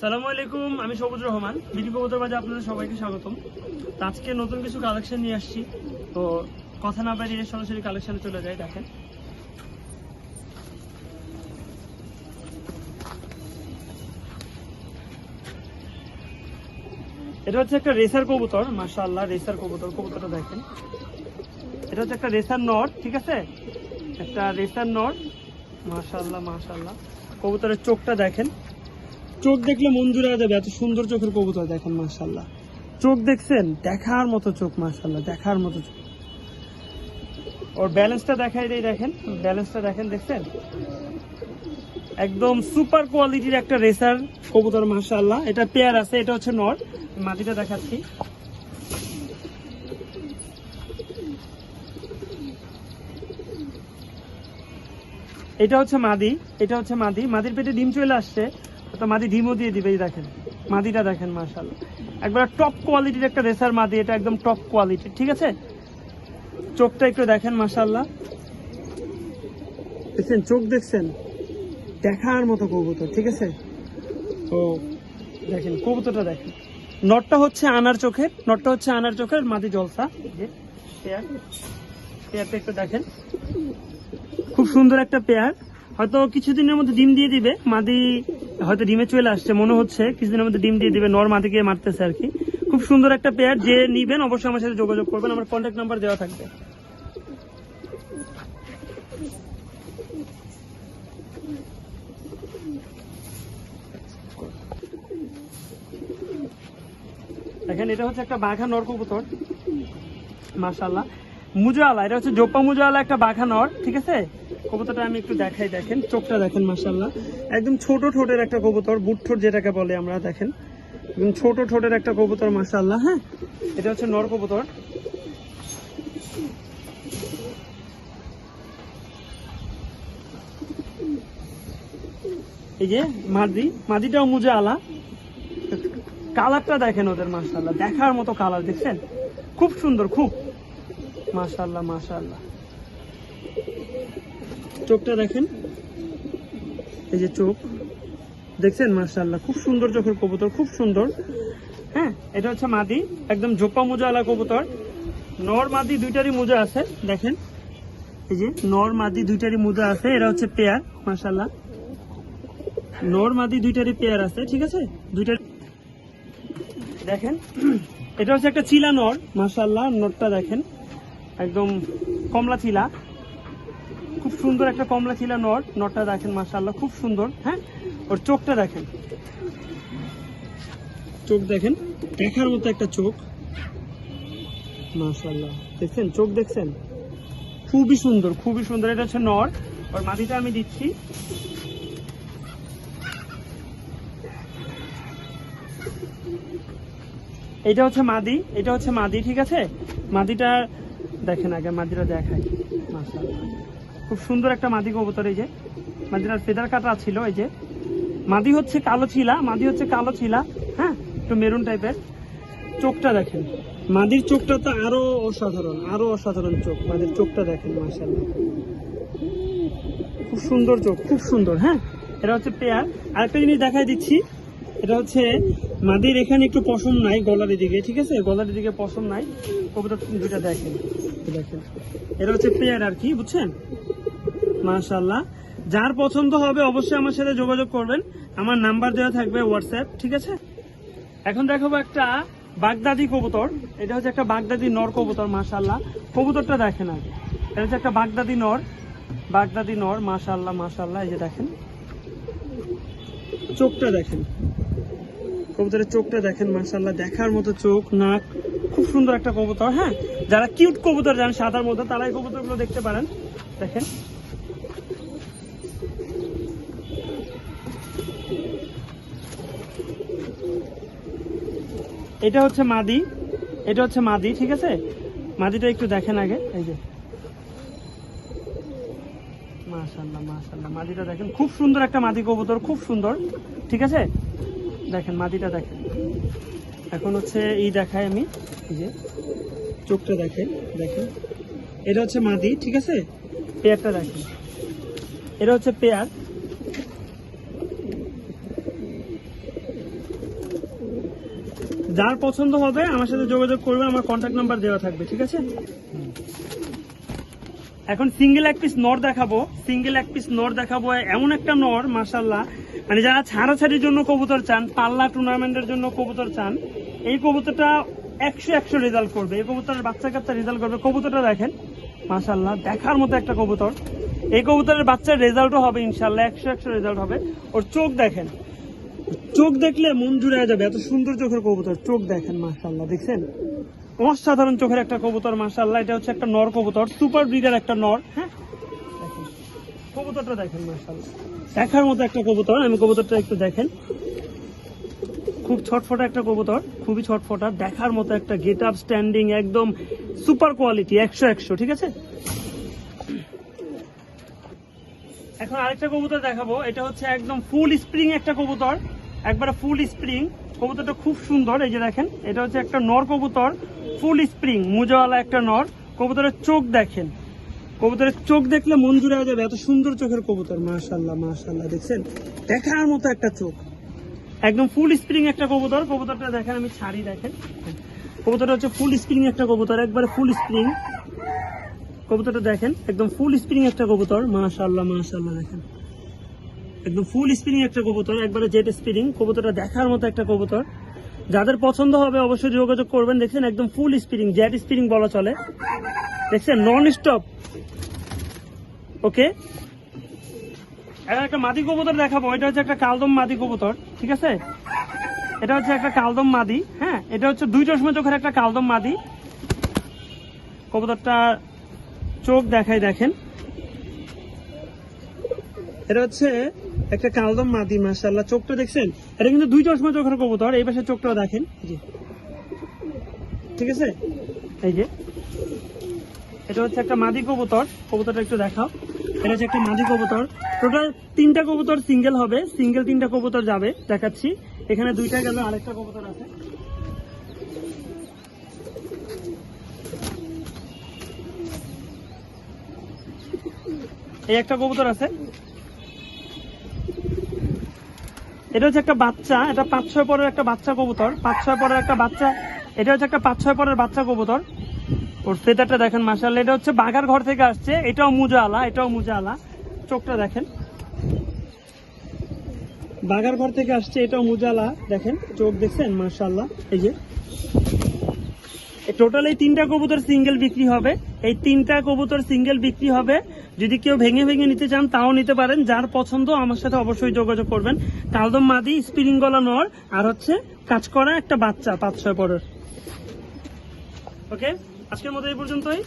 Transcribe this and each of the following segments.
আসসালামু আলাইকুম, আমি সবুজুর রহমান। বিডি কবুতর বাজারে আপনাদের সবাইকে স্বাগতম। তো আজকে নতুন কিছু কালেকশন নিয়ে আসছি, তো কথা না বাড়িয়ে সরাসরি কালেকশনে চলে যাই। দেখেন, এটা হচ্ছে একটা রেসার কবুতর। মাশাআল্লাহ, রেসার কবুতর। কবুতরটা দেখেন, এটা হচ্ছে একটা রেসার নর, ঠিক আছে, একটা রেসার নর। মাশাআল্লাহ মাশাআল্লাহ, কবুতরের চোখটা দেখেন, চোখ দেখলে মন জুড়ে যাবে, এত সুন্দর চোখের কবুতর। দেখেন মাশাআল্লাহ, চোখ দেখছেন, দেখার মতো চোখ, মাশাআল্লাহ দেখার মতো চোখ। ওর ব্যালেন্সটা দেখাই দেই, দেখেন ব্যালেন্সটা দেখেন, দেখছেন, একদম সুপার কোয়ালিটির একটা রেসার কবুতর। মাশাআল্লাহ, এটা পেয়ার আছে, এটা হচ্ছে নর। মাটিটা দেখাচ্ছি, এটা হচ্ছে মাদি, এটা হচ্ছে মাদি। মাদির পেটে ডিম চলে আসছে, তো মাদি ডিমও দিয়ে দিবে। এই দেখেন মাদিটা দেখেন, মাশাআল্লাহ একবার টপ কোয়ালিটির একটা রেসার মাদি, এটা একদম টপ কোয়ালিটির, ঠিক আছে। চোখটা একটু দেখেন, মাশাআল্লাহ দেখছেন, চোখ দেখছেন, দেখার মতো কবুতর, ঠিক আছে। তো দেখেন কবুতরটা দেখেন, নটটা হচ্ছে আনার চোখের, নটটা হচ্ছে আনার চোখের, মাদি জলসা। পেয়ারটা একটু দেখেন, খুব সুন্দর একটা পেয়ার। হয়তো কিছুদিনের মধ্যে ডিম দিয়ে দিবে, মাদি হয়তো ডিমে চলে আসছে মনে হচ্ছে, কিছুদিনের মধ্যে ডিম দিয়ে দিবে। নর মাদিকে মারতেছে আর কি। খুব সুন্দর একটা পেয়ার, যে নিবেন অবশ্যই আমার সাথে যোগাযোগ করবেন, আমার কন্ট্যাক্ট নাম্বার দেওয়া থাকবে। দেখেন, এটা হচ্ছে একটা বাঘা নর কবুতর, মাশাআল্লাহ মুজাওয়ালা। এটা হচ্ছে জোপা মুজাওয়ালা একটা বাঘা নর, ঠিক আছে। কবুতরটা আমি একটু দেখাই, দেখেন চোখটা দেখেন, মাশাআল্লাহ একদম ছোট ঠোঁটের একটা কবুতর, বুট ঠোঁট যেটাকে বলে আমরা। দেখেন একদম ছোট ঠোঁটের একটা কবুতর, মাশাআল্লাহ। হ্যাঁ, এটা হচ্ছে নর কবুতর। এই যে মাদি, মাদিটাও মুজাওয়ালা। কালারটা দেখেন ওদের, মাশাআল্লাহ দেখার মতো কালার, দেখছেন খুব সুন্দর, খুব মাশাআল্লাহ মাশাআল্লাহ। চোখটা দেখেন, এই যে চোখ দেখছেন, মাশাআল্লাহ খুব সুন্দর চোখের কবুতর, খুব সুন্দর। হ্যাঁ, এটা হচ্ছে মাদি, একদম ঝোপা মোজাওয়ালা কবুতর। নর মাদি দুইটারই মোজা আছে, দেখেন এই যে নর মাদি দুইটারই মোজা আছে। এটা হচ্ছে পেয়ার, মাশাআল্লাহ নর মাদি দুইটারই পেয়ার আছে, ঠিক আছে, দুইটার। দেখেন এটা হচ্ছে একটা চিলা নর, মাশাআল্লাহ নরটা দেখেন একদম কমলা চিলা, খুব সুন্দর একটা কমলা চিলা নর। নরটা দেখেন, মাশাআল্লাহ খুব সুন্দর। হ্যাঁ, ওর চোখটা দেখেন, চোখ দেখেন, দেখার মতো একটা চোখ, মাশাআল্লাহ দেখছেন, চোখ দেখছেন, খুবই সুন্দর, খুবই সুন্দর। এটা হচ্ছে নর, ওর মাদিটা আমি দিচ্ছি। এটা হচ্ছে মাদি, এটা হচ্ছে মাদি, ঠিক আছে। মাদিটা দেখেন, আগে মাদিটা দেখাই, মাশাআল্লাহ খুব সুন্দর একটা মাদি কবুতর। এই যে মাদিটার ফেদার কাটা ছিল, এই যে মাদি হচ্ছে কালো ছিলা, মাদি হচ্ছে কালো ছিলা, হ্যাঁ একটু মেরুন টাইপের। চোখটা দেখেন, মাদির চোখটা তো আরো অসাধারণ, আরো অসাধারণ চোখ। মাদির চোখটা দেখেন, মাশাআল্লাহ খুব সুন্দর চোখ, খুব সুন্দর। হ্যাঁ, এটা হচ্ছে পেয়ার। আরেকটা জিনিস দেখাই দিচ্ছি, এটা হচ্ছে মাদির এখানে একটু পশম নাই গলার দিকে, ঠিক আছে, গলার দিকে পশম নাই। কবুতর দুইটা দেখেন, দেখেন এটা হচ্ছে পেয়ার আর কি, বুঝছেন। মাশাআল্লাহ, যার পছন্দ হবে অবশ্যই আমার সাথে যোগাযোগ করবেন, আমার নাম্বার দেওয়া থাকবে হোয়াটসঅ্যাপ, ঠিক আছে। এখন দেখাবো একটা বাগদাদি কবুতর। এটা হচ্ছে একটা বাগদাদি নর কবুতর, মাশাআল্লাহ কবুতরটা দেখেন আগে। এটা হচ্ছে একটা বাগদাদি নর, বাগদাদি নর, মাশাআল্লাহ মাশাআল্লাহ। এই যে দেখেন চোখটা দেখেন, কবুতরের চোখটা দেখেন, মাশাআল্লাহ দেখার মতো চোখ, নাক, খুব সুন্দর একটা কবুতর। হ্যাঁ, যারা কিউট কবুতর জানেন সাদার মধ্যে, তারা এই কবুতরগুলো দেখতে পারেন। দেখেন এটা হচ্ছে মাদি, এটা হচ্ছে মাদি, ঠিক আছে। মাদিটা একটু দেখেন আগে, এই যে মাশাআল্লাহ মাশাআল্লাহ মাদিটা দেখেন, খুব সুন্দর একটা মাদি কবুতর, খুব সুন্দর, ঠিক আছে। দেখেন মাদিটা দেখেন। এখন হচ্ছে এই দেখায় আমি, এই যে চোখটা দেখেন, দেখেন এটা হচ্ছে মাদি, ঠিক আছে। পেয়ারটা দেখেন, এটা হচ্ছে পেয়ার। যার পছন্দ হবে আমার সাথে যোগাযোগ করবেন, আমার কন্ট্যাক্ট নাম্বার দেওয়া থাকবে, ঠিক আছে? এখন সিঙ্গেল এক পিস নর দেখাবো, সিঙ্গেল এক পিস নর দেখাবো। এমন একটা নর মাশাআল্লাহ, মানে যারা ছাড়াছাড়ির জন্য কবুতর চান, পাল্লা টুর্নামেন্টের জন্য কবুতর চান, এই কবুতরটা 100 রেজাল্ট করবে। এই কবুতরের বাচ্চা কাচ্চা রেজাল্ট করবে। কবুতরটা দেখেন মাশাআল্লাহ, দেখার মতো একটা কবুতর। এই কবুতরের বাচ্চার রেজাল্টও হবে ইনশাআল্লাহ, 100 রেজাল্ট হবে। ওর চোখ দেখেন, চোখ দেখলে মন জুড়ে যাবে, এত সুন্দর চোখের কবুতর। চোখ দেখেন মাশাআল্লাহ, দেখছেন অসাধারণ চোখের একটা কবুতর মাশাআল্লাহ। এটা হচ্ছে একটা নর কবুতর, সুপার ব্রিডার একটা নর। হ্যাঁ, দেখেন কবুতরটা দেখেন মাশাআল্লাহ, দেখার মতো একটা কবুতর। আমি কবুতরটা একটু দেখেন, খুব ছটফটা একটা কবুতর, খুবই ছটফটা, দেখার মতো একটা গেট আপ স্ট্যান্ডিং, একদম সুপার কোয়ালিটি, 100, ঠিক আছে? এখন আরেকটা কবুতর দেখাবো। এটা হচ্ছে একদম ফুল স্প্রিং একটা কবুতর, একবারে ফুল স্প্রিং। কবুতরটা খুব সুন্দর, এই যে দেখেন, এটা হচ্ছে একটা নর কবুতর, ফুল স্প্রিং মুজাওয়ালা একটা নর। কবুতরের চোখ দেখেন, কবুতরের চোখ দেখলে মন জুড়ে যাবে, এত সুন্দর চোখের কবুতর মাশাআল্লাহ মাশাআল্লাহ, দেখছেন দেখার মতো একটা চোখ, একদম ফুল স্প্রিং একটা কবুতর। কবুতরটা দেখেন, আমি ছাড়ি, দেখেন কবুতরটা হচ্ছে ফুল স্প্রিং একটা কবুতর, একবারে ফুল স্প্রিং। কবুতরটা দেখেন, একদম ফুল স্প্রিং একটা কবুতর মাশাআল্লাহ মাশাআল্লাহ, দেখেন একদম ফুল স্প্রিং একটা কবুতর, একবারে জেট স্প্রিং। কবুতরটা দেখার মতো একটা কবুতর, যাদের পছন্দ হবে অবশ্যই যোগাযোগ করবেন। দেখছেন একদম ফুল স্প্রিং, জেট স্প্রিং বলা চলে, দেখছেন নন স্টপ। ওকে, এখন একটা মাদি কবুতর দেখাবো। এটা হচ্ছে একটা কালদম মাদি কবুতর, ঠিক আছে? এটা হচ্ছে একটা কালদম মাদি। হ্যাঁ, এটা হচ্ছে 2 চশমা চোখের একটা কালদম মাদি। কবুতরটা চোখ দেখাই, দেখেন এটা হচ্ছে একটা কালদম মাদি মাশাআল্লাহ, চোখটা দেখছেন? এটা কিন্তু 2 চশমা চোখের কবুতর। এই পাশে চোখটাও দেখেন, ঠিক আছে? এই যে এটা হচ্ছে একটা মাদি কবুতর, কবুতরটা একটু দেখাও। এটা হচ্ছে একটা মাদি কবুতর। টোটাল 3টা কবুতর সিঙ্গেল হবে, সিঙ্গেল 3টা কবুতর যাবে, দেখাচ্ছি। এখানে 2টা গেল, আরেকটা কবুতর আছে। এই একটা কবুতর আছে, এটা হচ্ছে একটা বাচ্চা, এটা 5-6 পরের একটা বাচ্চা কবুতর, 5-6 পরের একটা বাচ্চা। এটা হচ্ছে একটা 5-6 পরের বাচ্চা কবুতর। ওর ফেদারটা দেখেন মাশাআল্লাহ, এটা হচ্ছে বাগার ঘর থেকে আসছে। এটাও মুজাওয়ালা, এটাও মুজাওয়ালা। চোখটা দেখেন, বাগার ঘর থেকে আসছে, এটাও মুজাওয়ালা, দেখেন চোখ দেখছেন মাশাআল্লাহ। এই যে টোটাল এই 3টা কবুতর সিঙ্গেল বিক্রি হবে, এই 3টা কবুতর সিঙ্গেল বিক্রি হবে। যদি কেউ ভেঙে ভেঙে নিতে চান তাও নিতে পারেন, যার পছন্দ আমার সাথে অবশ্যই যোগাযোগ করবেন। কালদম মাদি, স্প্রিং গলা নর, আর হচ্ছে কাজ করা একটা বাচ্চা 5-6 পরের। ওকে, আজকের মতো এই পর্যন্তই।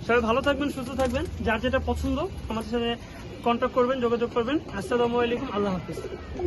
সবাই ভালো থাকবেন, সুস্থ থাকবেন। যার যেটা পছন্দ আমার সাথে কন্ট্যাক্ট করবেন, যোগাযোগ করবেন। আসসালামু আলাইকুম, আল্লাহ হাফিজ।